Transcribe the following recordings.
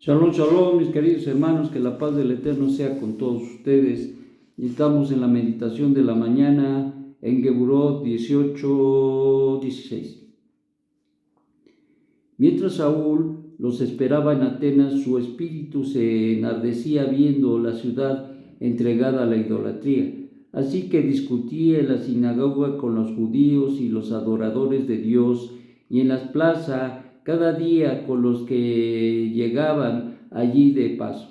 Shalom, shalom, mis queridos hermanos, que la paz del Eterno sea con todos ustedes. Y estamos en la meditación de la mañana en Geburot 18:16. Mientras Saúl los esperaba en Atenas, su espíritu se enardecía viendo la ciudad entregada a la idolatría. Así que discutía en la sinagoga con los judíos y los adoradores de Dios, y en las plazas cada día con los que llegaban allí de paso.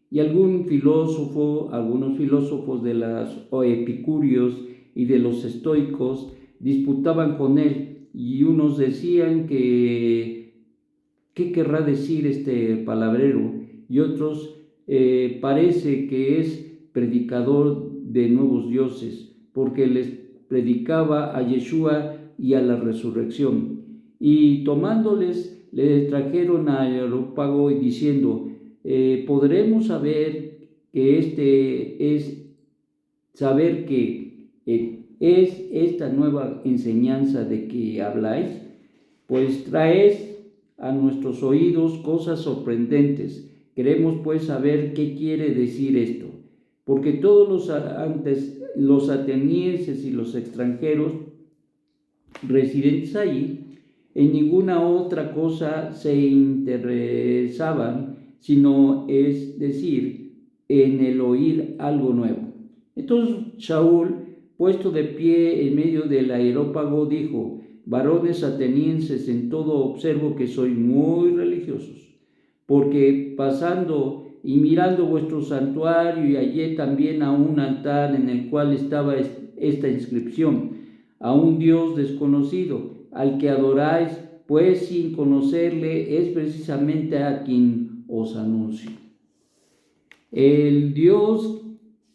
Y algunos filósofos de los epicúreos y de los estoicos disputaban con él, y unos decían que ¿qué querrá decir este palabrero? Y otros parece que es predicador de nuevos dioses, porque les predicaba a Yeshua y a la resurrección. Y tomándoles, les trajeron a Areópago y diciendo, ¿podremos saber que es esta nueva enseñanza de que habláis? Pues traéis a nuestros oídos cosas sorprendentes. Queremos pues saber qué quiere decir esto, porque todos los atenienses y los extranjeros residentes allí en ninguna otra cosa se interesaban, sino es decir, en el oír algo nuevo. Entonces Saúl, puesto de pie en medio del areópago, dijo: varones atenienses, en todo observo que sois muy religiosos, porque pasando y mirando vuestro santuario, y hallé también a un altar en el cual estaba esta inscripción: a un Dios desconocido, al que adoráis, pues sin conocerle, es precisamente a quien os anuncio. El Dios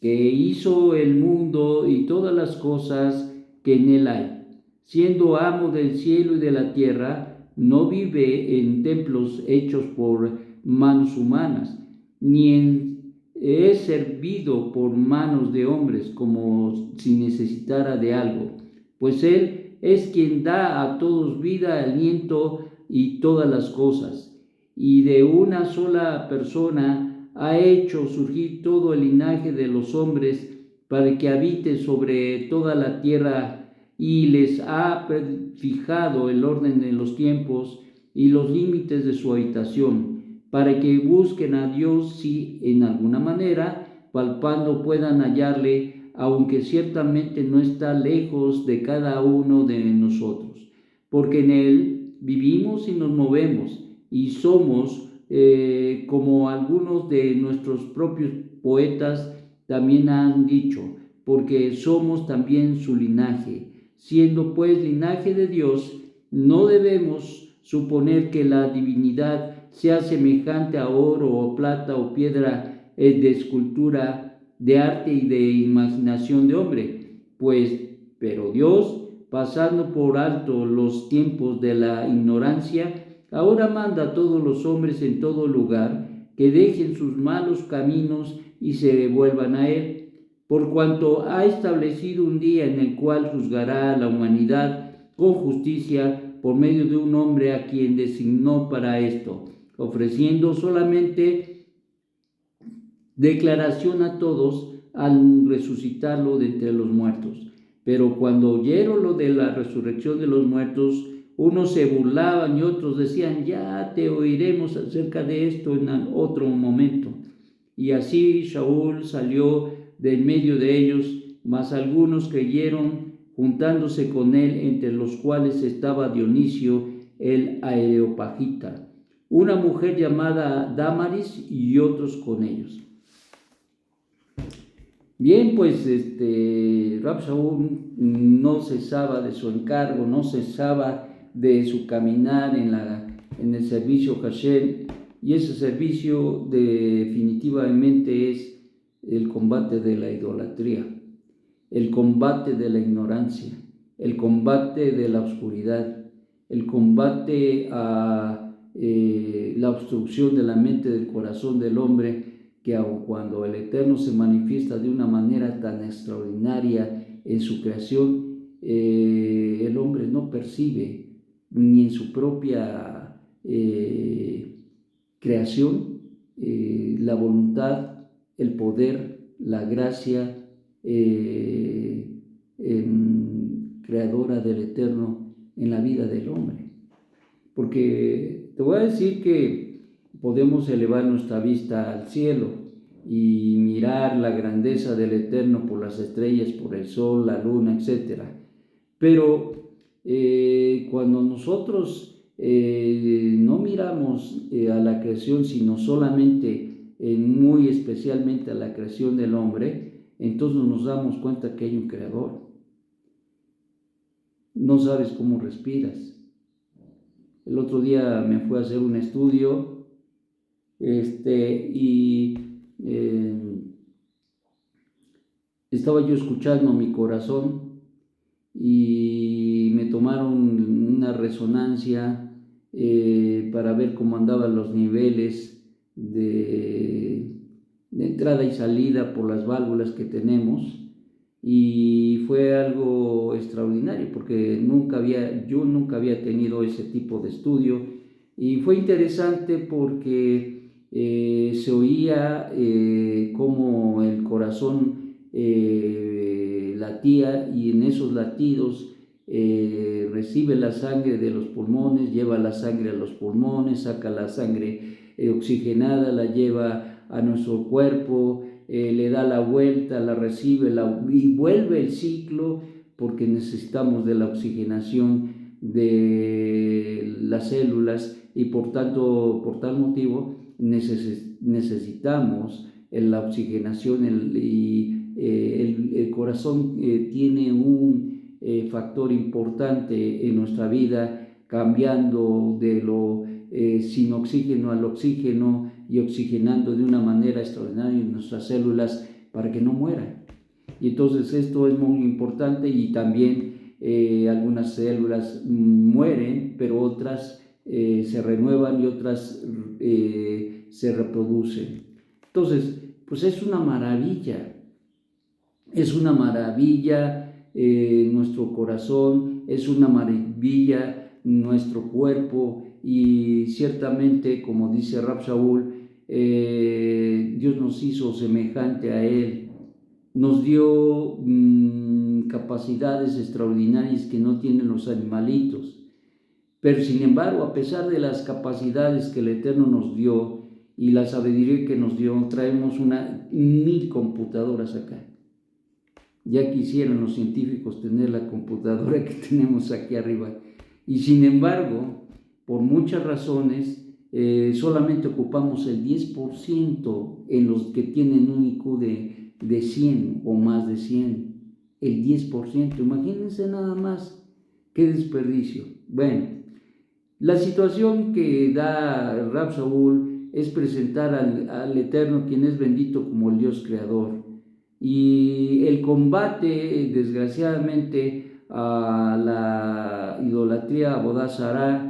que hizo el mundo y todas las cosas que en él hay, siendo amo del cielo y de la tierra, no vive en templos hechos por manos humanas, ni es servido por manos de hombres como si necesitara de algo, pues él es quien da a todos vida, aliento y todas las cosas, y de una sola persona ha hecho surgir todo el linaje de los hombres para que habite sobre toda la tierra, y les ha fijado el orden de los tiempos y los límites de su habitación, para que busquen a Dios si en alguna manera, palpando, puedan hallarle, aunque ciertamente no está lejos de cada uno de nosotros, porque en él vivimos y nos movemos y somos, como algunos de nuestros propios poetas también han dicho, porque somos también su linaje. Siendo pues linaje de Dios, no debemos suponer que la divinidad sea semejante a oro o plata o piedra de escultura, de arte y de imaginación de hombre, pero Dios, pasando por alto los tiempos de la ignorancia, ahora manda a todos los hombres en todo lugar que dejen sus malos caminos y se vuelvan a Él, por cuanto ha establecido un día en el cual juzgará a la humanidad con justicia por medio de un hombre a quien designó para esto, ofreciendo solamente declaración a todos al resucitarlo de entre los muertos. Pero cuando oyeron lo de la resurrección de los muertos, unos se burlaban y otros decían: ya te oiremos acerca de esto en otro momento. Y así Saúl salió de en medio de ellos, mas algunos creyeron, juntándose con él, entre los cuales estaba Dionisio el Areopagita, una mujer llamada Dámaris, y otros con ellos. Bien, pues Rab Saúl no cesaba de su encargo, no cesaba de su caminar en el servicio Hashem, y ese servicio definitivamente es el combate de la idolatría, el combate de la ignorancia, el combate de la oscuridad, el combate a la obstrucción de la mente, del corazón del hombre, que aun cuando el Eterno se manifiesta de una manera tan extraordinaria en su creación, el hombre no percibe ni en su propia creación, la voluntad, el poder, la gracia creadora del Eterno en la vida del hombre. Porque te voy a decir que podemos elevar nuestra vista al cielo y mirar la grandeza del Eterno por las estrellas, por el sol, la luna, etc. Pero cuando nosotros no miramos a la creación, sino solamente, muy especialmente a la creación del hombre, entonces nos damos cuenta que hay un creador. No sabes cómo respiras. El otro día me fui a hacer un estudio y estaba yo escuchando mi corazón y me tomaron una resonancia para ver cómo andaban los niveles de entrada y salida por las válvulas que tenemos. Y fue algo extraordinario porque yo nunca había tenido ese tipo de estudio, y fue interesante porque se oía cómo el corazón latía, y en esos latidos recibe la sangre de los pulmones, lleva la sangre a los pulmones, saca la sangre oxigenada, la lleva a nuestro cuerpo, le da la vuelta, la recibe y vuelve el ciclo, porque necesitamos de la oxigenación de las células, y por tal motivo necesitamos la oxigenación, el corazón tiene un factor importante en nuestra vida, cambiando de lo sin oxígeno al oxígeno, y oxigenando de una manera extraordinaria nuestras células para que no mueran. Y entonces esto es muy importante, y también algunas células mueren, pero otras se renuevan, y otras se reproducen. Entonces, pues es una maravilla nuestro corazón, es una maravilla nuestro cuerpo, y ciertamente, como dice Rab Shaul, Dios nos hizo semejante a Él, nos dio capacidades extraordinarias que no tienen los animalitos, pero sin embargo, a pesar de las capacidades que el Eterno nos dio y la sabiduría que nos dio, traemos 1000 computadoras acá. Ya quisieran los científicos tener la computadora que tenemos aquí arriba, y sin embargo, por muchas razones, solamente ocupamos el 10% en los que tienen un IQ de 100 o más de 100. El 10%, imagínense nada más, qué desperdicio. Bueno, la situación que da Rab Shaul es presentar al Eterno, quien es bendito como el Dios creador. Y el combate, desgraciadamente, a la idolatría, Abodá Zará,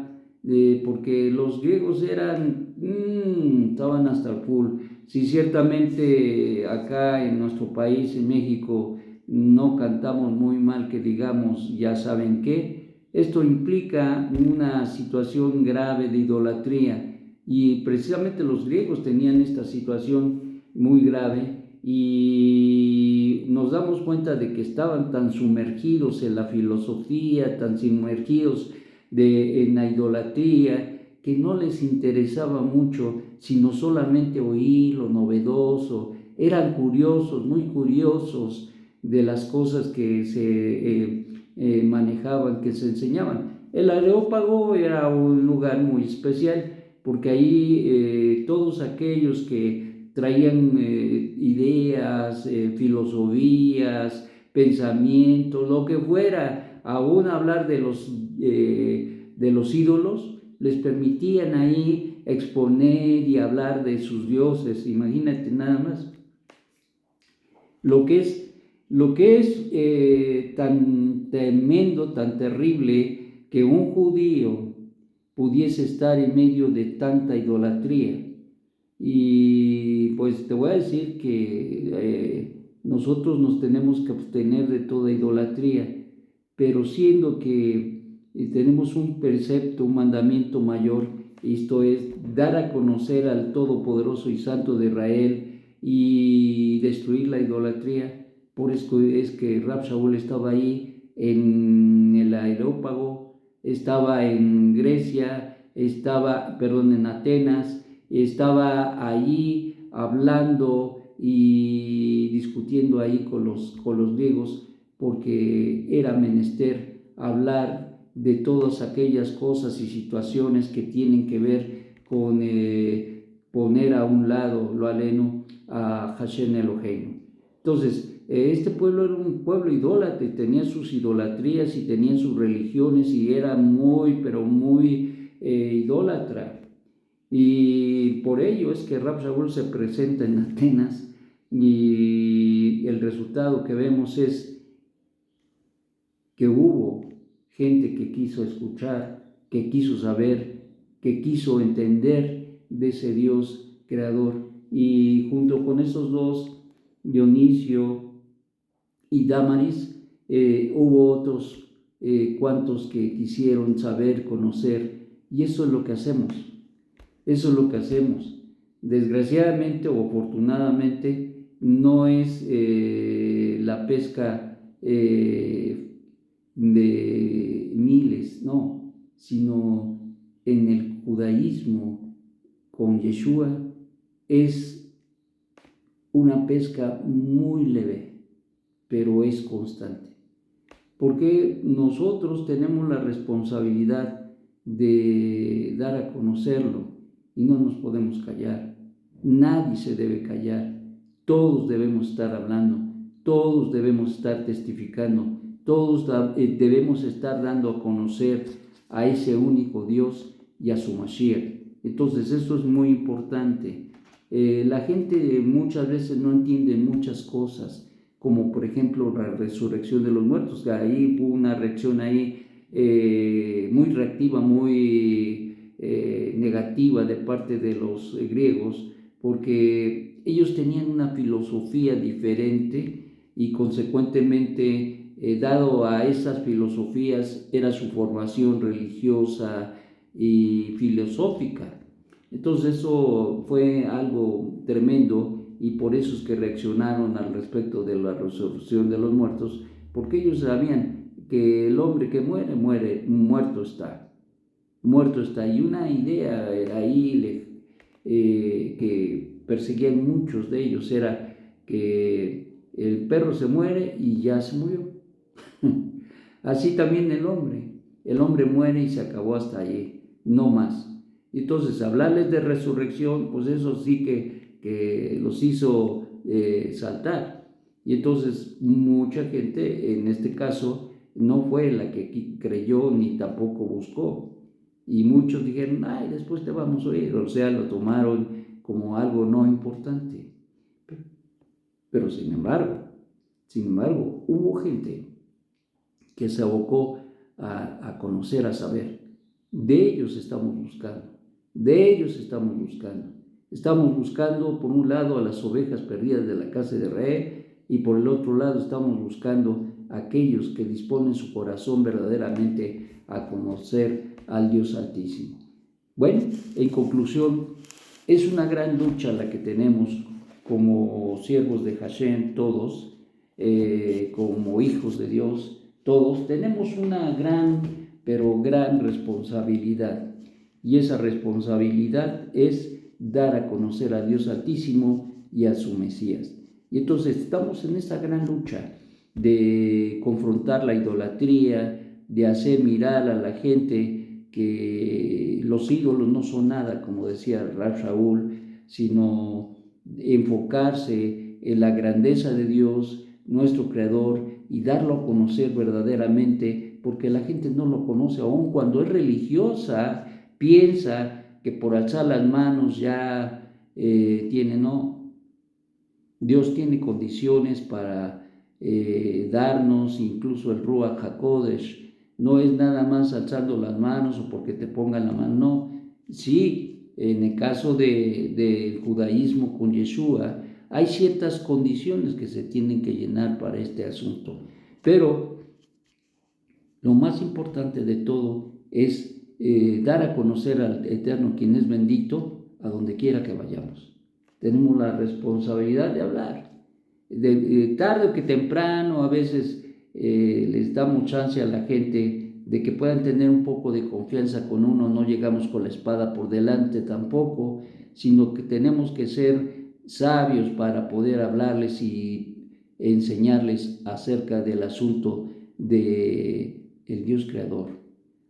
porque los griegos estaban hasta el full. Si ciertamente acá en nuestro país, en México, no cantamos muy mal, que digamos, ya saben qué, esto implica una situación grave de idolatría, y precisamente los griegos tenían esta situación muy grave, y nos damos cuenta de que estaban tan sumergidos en la filosofía, tan sumergidos en la idolatría, que no les interesaba mucho, sino solamente oír lo novedoso. Eran curiosos, muy curiosos de las cosas que se manejaban, que se enseñaban. El Areópago era un lugar muy especial, porque ahí todos aquellos que traían ideas, filosofías, pensamientos, lo que fuera, aún hablar de los ídolos, les permitían ahí exponer y hablar de sus dioses. Imagínate nada más lo que es tan tremendo, tan terrible, que un judío pudiese estar en medio de tanta idolatría. Y pues te voy a decir que nosotros nos tenemos que abstener de toda idolatría, pero siendo que tenemos un precepto, un mandamiento mayor, Esto es dar a conocer al Todopoderoso y Santo de Israel y destruir la idolatría. Por eso es que Rab Shaul estaba ahí en el Areópago, estaba en Grecia, en Atenas, estaba allí hablando y discutiendo ahí con los griegos, porque era menester hablar de todas aquellas cosas y situaciones que tienen que ver con poner a un lado, lo aleno, a Hashem Eloheinu. Entonces, este pueblo era un pueblo idólatra y tenía sus idolatrías y tenía sus religiones y era muy, pero muy idólatra. Y por ello es que Rab Shaul se presenta en Atenas y el resultado que vemos es que hubo gente que quiso escuchar, que quiso saber, que quiso entender de ese Dios creador. Y junto con esos dos, Dionisio y Dámaris, hubo otros cuantos que quisieron saber, conocer, y eso es lo que hacemos. Eso es lo que hacemos. Desgraciadamente o afortunadamente, no es la pesca de miles, no, sino en el judaísmo con Yeshua es una pesca muy leve, pero es constante. Porque nosotros tenemos la responsabilidad de dar a conocerlo y no nos podemos callar. Nadie se debe callar. Todos debemos estar hablando, todos debemos estar testificando, todos debemos estar dando a conocer a ese único Dios y a su Mashiach. Entonces eso es muy importante. La gente muchas veces no entiende muchas cosas, como por ejemplo la resurrección de los muertos, que ahí hubo una reacción ahí muy reactiva, muy negativa de parte de los griegos, porque ellos tenían una filosofía diferente y consecuentemente, dado a esas filosofías, era su formación religiosa y filosófica. Entonces eso fue algo tremendo y por eso es que reaccionaron al respecto de la resurrección de los muertos, porque ellos sabían que el hombre que muere, muerto está. Muerto está. Y una idea ahí que perseguían muchos de ellos era que el perro se muere y ya se murió. Así también el hombre muere y se acabó hasta allí, no más. Entonces, hablarles de resurrección, pues eso sí que los hizo saltar. Y entonces mucha gente, en este caso, no fue la que creyó ni tampoco buscó. Y muchos dijeron, ay, después te vamos a oír. O sea, lo tomaron como algo no importante. Pero sin embargo, hubo gente que se abocó a conocer, a saber. De ellos estamos buscando. De ellos estamos buscando. Estamos buscando, por un lado, a las ovejas perdidas de la casa de Israel, y por el otro lado estamos buscando a aquellos que disponen su corazón verdaderamente a conocer al Dios Altísimo. Bueno, en conclusión, es una gran lucha la que tenemos como siervos de Hashem, todos, como hijos de Dios, todos tenemos una gran responsabilidad. Y esa responsabilidad es dar a conocer a Dios Altísimo y a su Mesías. Y entonces estamos en esta gran lucha de confrontar la idolatría, de hacer mirar a la gente que los ídolos no son nada, como decía Rab Shaul, sino enfocarse en la grandeza de Dios, nuestro Creador, y darlo a conocer verdaderamente, porque la gente no lo conoce, aun cuando es religiosa, piensa que por alzar las manos ya tiene, no. Dios tiene condiciones para darnos incluso el Ruach HaKodesh. No es nada más alzando las manos o porque te pongan la mano, no. Sí, en el caso del judaísmo con Yeshua, hay ciertas condiciones que se tienen que llenar para este asunto. Pero lo más importante de todo es dar a conocer al Eterno, quien es bendito, a donde quiera que vayamos. Tenemos la responsabilidad de hablar. Tarde o que temprano, a veces les damos chance a la gente de que puedan tener un poco de confianza con uno. No llegamos con la espada por delante tampoco, sino que tenemos que ser sabios para poder hablarles y enseñarles acerca del asunto de el Dios Creador,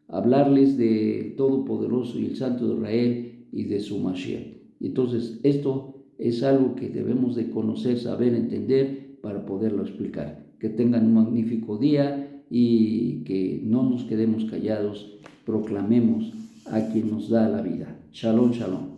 hablarles del Todopoderoso y el Santo de Israel y de su Mashiach. Entonces, esto es algo que debemos de conocer, saber, entender para poderlo explicar. Que tengan un magnífico día y que no nos quedemos callados, proclamemos a quien nos da la vida. Shalom, shalom.